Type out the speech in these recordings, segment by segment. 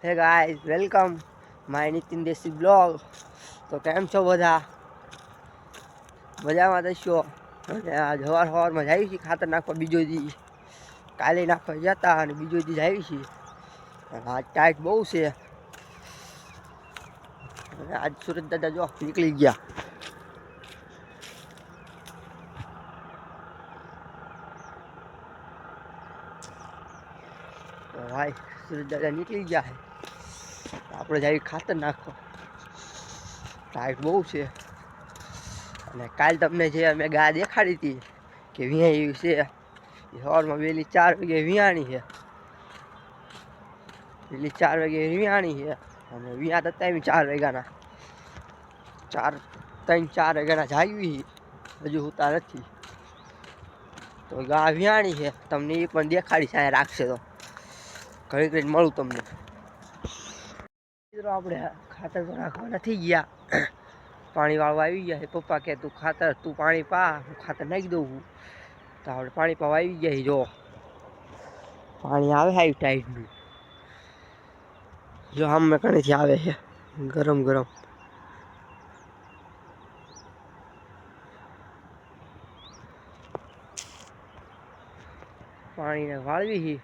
Hey guys welcome my Nitin દેશી blog. તો કેમ છો બધા? મજામાં દઈશો. અને આ સવારમાં આવી છીએ ખાતર નાખવા. બીજો દી કાલે નાખવા ગયા હતા અને બીજો દી આવી છીએ. આજ ટાઈટ બહુ છે અને આજ સુરત દાદા જો નીકળી ગયા. તો ભાઈ સુરત દાદા નીકળી ગયા છે. આપણે જઈએ ખાતર નાખવા. ટાઈટ બહુ છે. અને કાલ તમને જે અમે ગા દેખાડી હતી કે વિયાઈ છે, સવારમાં વહેલી 4 વાગે વિયાણી છે. વહેલી 4 વાગે વિયાણી છે અને વિયા હતા 4 વાગ્યાના 4 વાગ્યાના જાગવી હજુ હોતા નથી. તો ગા વિયાણી છે, તમને એ પણ દેખાડી છે. રાખશે તો ઘડી ઘડી મળું તમને. આપણે ખાતર તો નાખવા નથી ગયા. પાણી વાળવા આવી ગયા છે. પપ્પા કે તું પાણી પા, હું ખાતર નાખી દઉં છું. તો આપણે પાણી પાવા આવી ગયા. જો પાણી આવે હાઈ ટાઈટનું. જો આમ મેં કણીથી આવે છે ગરમ ગરમ. પાણીને વાળવી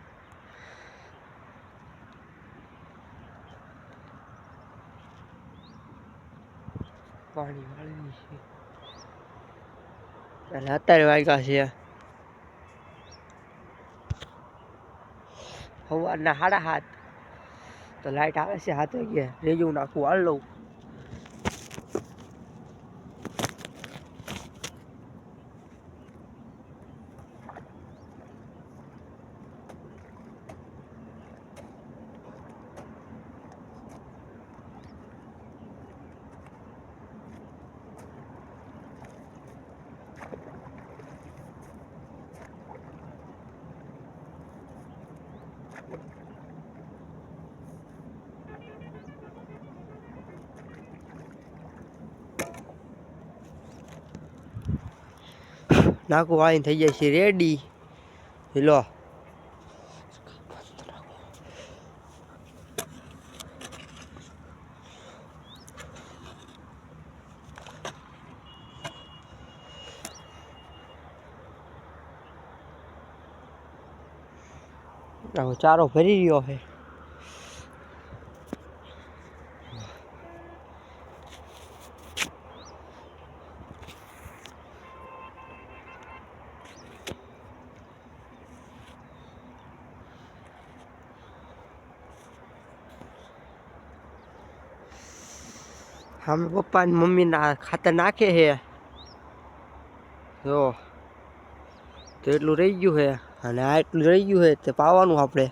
પાણી વાળવી છે. અને અત્યારે વાગ્યા છે સવારના 7:30. તો લાઈટ આવે છે 7 વાગે. રેજું નાખું વાળ લઉં. નાખું વાળીને થઈ જાય છે રેડી. લો ચારો ભરી રહ્યો છે. અમે પપ્પા ને મમ્મી ના ખાતર નાખે છે. જો તો એટલું રહી ગયું છે અને આ એટલું રહી ગયું છે તે પાવાનું. આપણે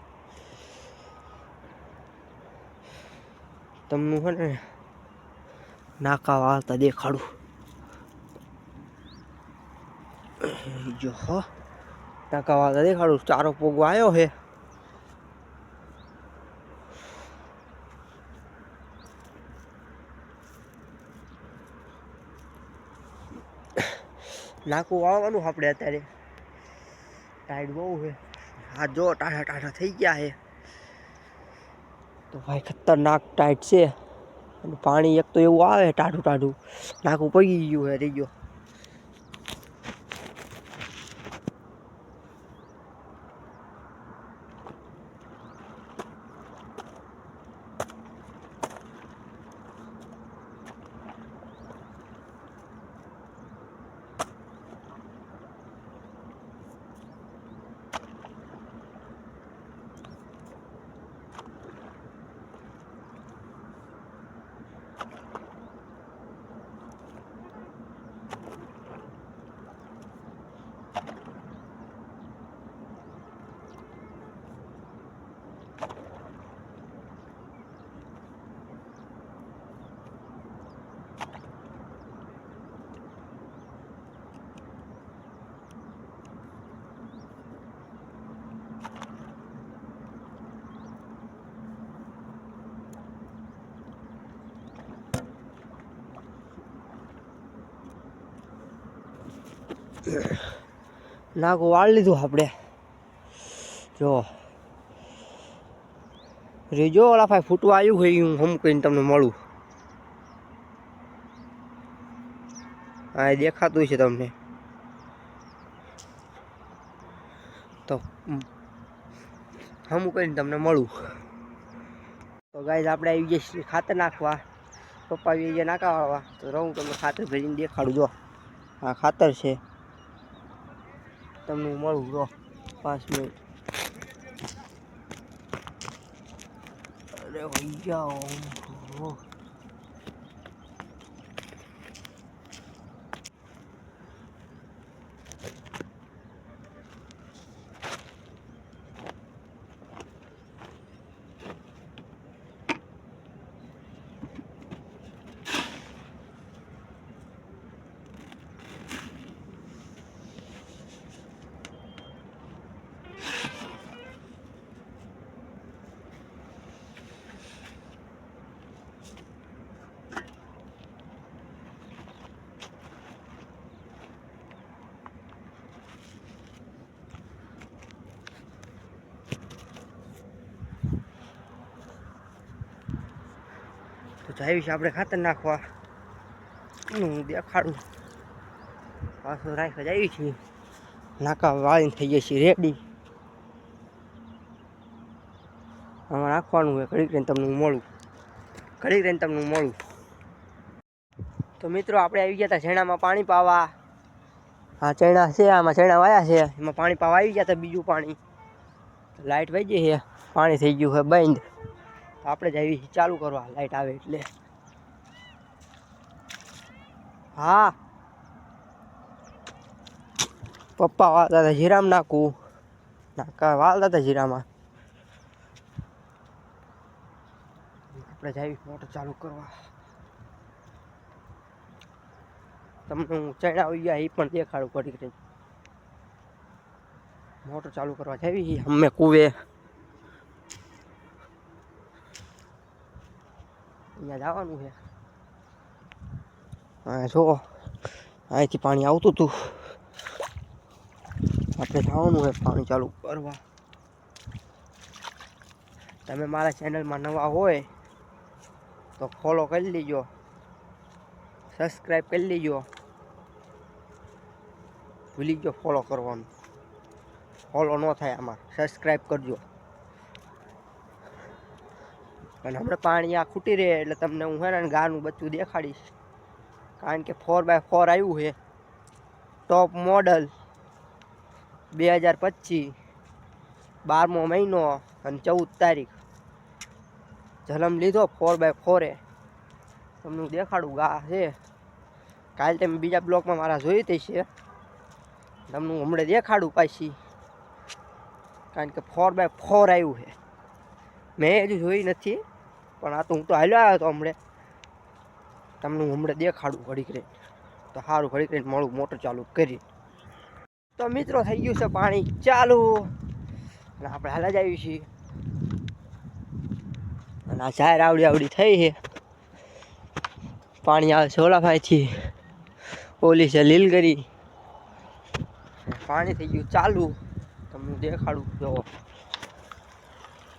તમને છે ને નાકા વાળતા દેખાડું. જો હો નાકા વાળતા દેખાડું. ચારો પોગો આવ્યો છે. નાકું વાળવાનું આપણે અત્યારે. ટાઈટ બહુ છે. હાથ જો ટાઢા ટાઢા થઈ ગયા છે. તો ભાઈ ખતરનાક ટાઈટ છે. અને પાણી એક તો એવું આવે ટાઢું ટાઢું. નાકું પગી ગયું છે. રહી ગયો. નાકું વાળી લીધું આપણે. જો રેજો ઓલા ભાઈ ફૂટવા આવ્યું હોય હું હમ કહીને તમને મળું. હા એ દેખાતું છે તમને તો હમ કહીને તમને મળું. તો ગાઈઝ આપણે આવી ગયા છીએ ખાતર નાખવા. પપ્પા આવી ગયા નાખા વાળવા. તો રહું તમને ખાતર ભરીને દેખાડું. જો આ ખાતર છે તમને મળું. જો 5 મિનિટ. અરે ભૈયા તો જાવી છે આપણે ખાતર નાખવા. હું દેખાડું. પાછો રાખવા જાવી છીએ. નાકા વાળીને થઈ જાય છે રેડી. આમાં નાખવાનું હોય. ઘડીક રહીને તમને મળું. તો મિત્રો આપણે આવી ગયા હતા ચણામાં પાણી પાવા. હા ચણા છે, આમાં ચણા વાયા છે, એમાં પાણી પાવા આવી ગયા હતા. બીજું પાણી લાઇટ વહી ગઈ છે, પાણી થઈ ગયું છે બંધ. તો આપણે જ આવી ચાલુ કરવા લાઇટ આવે એટલે. હા પપ્પા વાળતા હતા જીરામ નાખું. નાકા વાળતા હતા જીરામાં. આપણે જઈ મોટર ચાલુ કરવા. તમને હું ચણા આવી ગયા એ પણ દેખાડું ઘડી કરી. મોટર ચાલુ કરવા જવી અમે કુવે. અહીંયા જવાનું છે. હા જો અહીંથી પાણી આવતું હતું. આપણે જવાનું છે પાણી ચાલુ કરવા. તમે મારા ચેનલમાં નવા હોય તો ફોલો કરી લેજો, સબસ્ક્રાઈબ કરી લેજો. ભૂલી ગયો ફોલો કરવાનું. ફોલો ન થાય આમાં, સબસ્ક્રાઈબ કરજો. અને હમણાં પાણી આ ખૂટી રહે એટલે તમને હું હે ને ગાનું બચ્ચું દેખાડીશ. કારણ કે 4x4 આવ્યું છે ટોપ મોડલ 2025 12મો મહિનો અને 14 તારીખ જન્મ લીધો. 4x4 તમને દેખાડું. ગા છે. કાલે તમે બીજા બ્લોકમાં મારા જોઈ તે છે. તમને હમણાં દેખાડું પાછી. કારણ કે 4x4 આવ્યું છે. મેં હજુ જોઈ નથી પણ આ તો હું તો હાલ્યો આવ્યો હતો હમણાં. તમને હું હમણાં દેખાડું ઘડીક રહી. તો સારું ઘડીક રહીને મળું મોટર ચાલુ કરી. તો મિત્રો થઈ ગયું છે પાણી ચાલુ અને આપણે હાલા જ આવી છીએ. અને આ જાહેર આવડી થઈ છે. પાણી આવે છે ઓલા ભાઈથી. ઓલી છે લીલગરી. પાણી થઈ ગયું ચાલુ. તમને દેખાડું. જો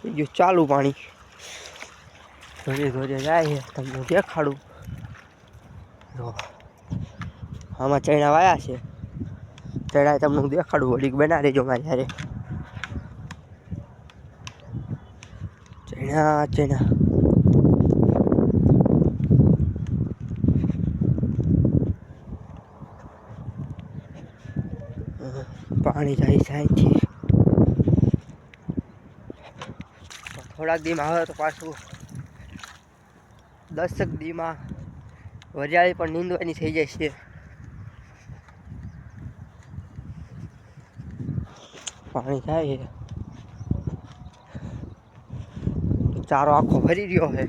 થઈ ગયું ચાલુ પાણી. ધોરે ધોરે જાય છે. તમને દેખાડું. જો આમાં ચણા વાયા છે. ચણા તમને હું દેખાડું. વડીક બના રહેજો મારી હારે. ચણા પાણી જાય છે અહીંથી. થોડાક દીમાં આવે તો પાછું 10 દીમાં વરિયાળી પણ નીંદવાની થઈ જાય છે. પાણી જાય છે. ચારો આખો ભરી રહ્યો છે.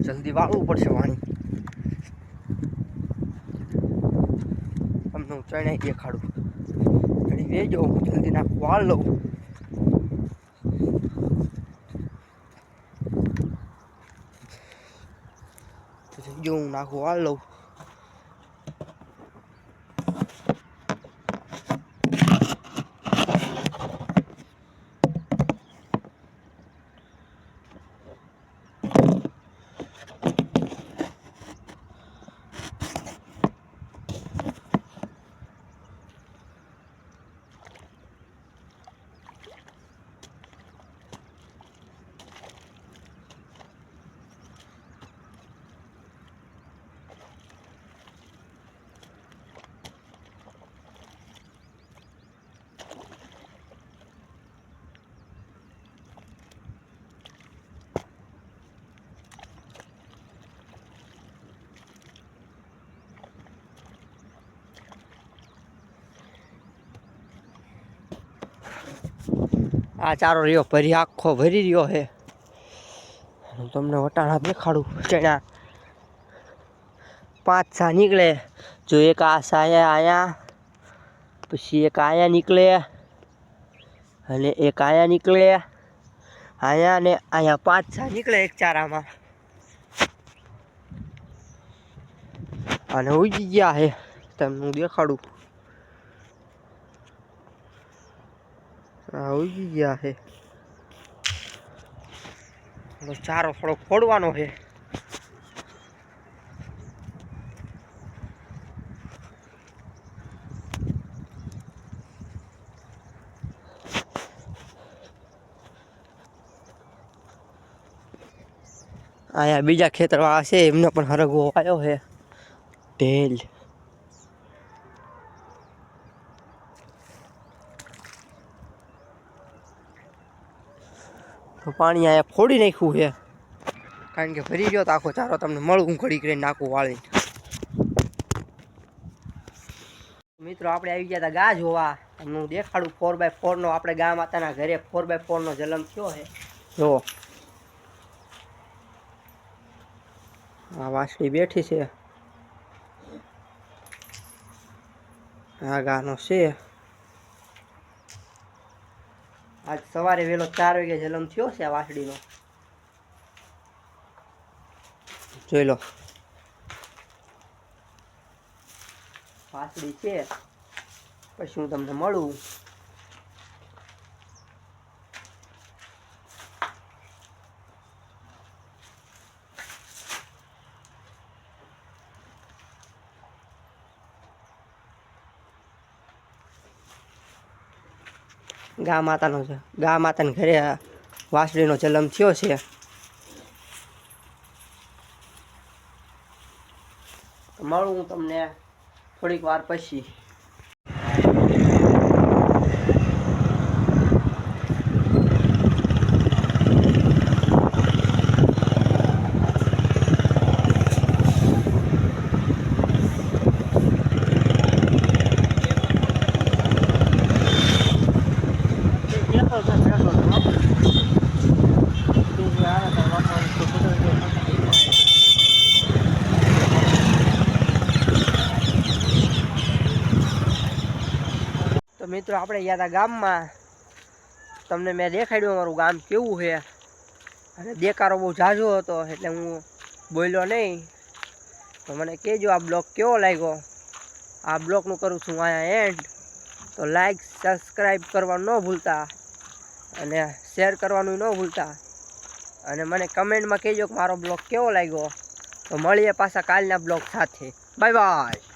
જલ્દી વાળવું પડશે પાણી. તમને હું ચણા દેખાડું. ચણી વેજો હું જલ્દી નાખું વાળ લઉં. જો હું નાખું વાળ લઉં. આ ચારો રહ્યો ભરી આખો ભરી રહ્યો છે. હું તમને વટાણા દેખાડું. ચણા 5-6 નીકળે. જો એક આ સાયા આયા, પછી એક આયા નીકળે અને એક આયા નીકળે, આયા ને આયા 5-6 નીકળે એક ચારામાં. અને ઉગી ગયા છે, તમને હું દેખાડું. હા, ઉગી ગયા છે. ચારો થોડોક ફોડવાનો છે. અહીંયા બીજા ખેતરવાળા છે, એમને પણ હરગવો આવ્યો છે. ઢેલ તો પાણી અહીંયા ફોડી નાખ્યું છે, કારણ કે ભરી ગયો તો આખો ચારો. તમને મળું ઘડી કરીને નાખું વાળી. મિત્રો આપણે આવી ગયા હતા ગા જોવા. તમને હું દેખાડું 4x4 નો. આપણે ગા માતાના ઘરે 4x4 નો જન્મ થયો છે. જો આ વાસળી બેઠી છે, આ ગાનો છે. આજ સવારે વહેલો 4 વાગે જન્મ થયો છે આ વાસળીનો. જોઈ લો, વાસળી છે. પછી હું તમને મળું. ગા માતાનો છે. ગા માતાને ઘરે વાસળીનો જન્મ થયો છે. મળું હું તમને થોડીક વાર પછી. તો મિત્રો આપણે ગયા હતા ગામમાં. તમને મેં દેખાડ્યું અમારું ગામ કેવું છે. અને દેકારો બહુ ઝાઝો હતો એટલે હું બોલ્યો નહીં. તો મને કહેજો આ બ્લોગ કેવો લાગ્યો. આ બ્લોગનું કરું છું અહીંયા એન્ડ. તો લાઈક સબસ્ક્રાઈબ કરવાનું ન ભૂલતા અને શેર કરવાનું ન ભૂલતા. અને મને કમેન્ટમાં કહેજો કે મારો બ્લોગ કેવો લાગ્યો. તો મળીએ પાછા કાલના બ્લોગ સાથે. Bye bye.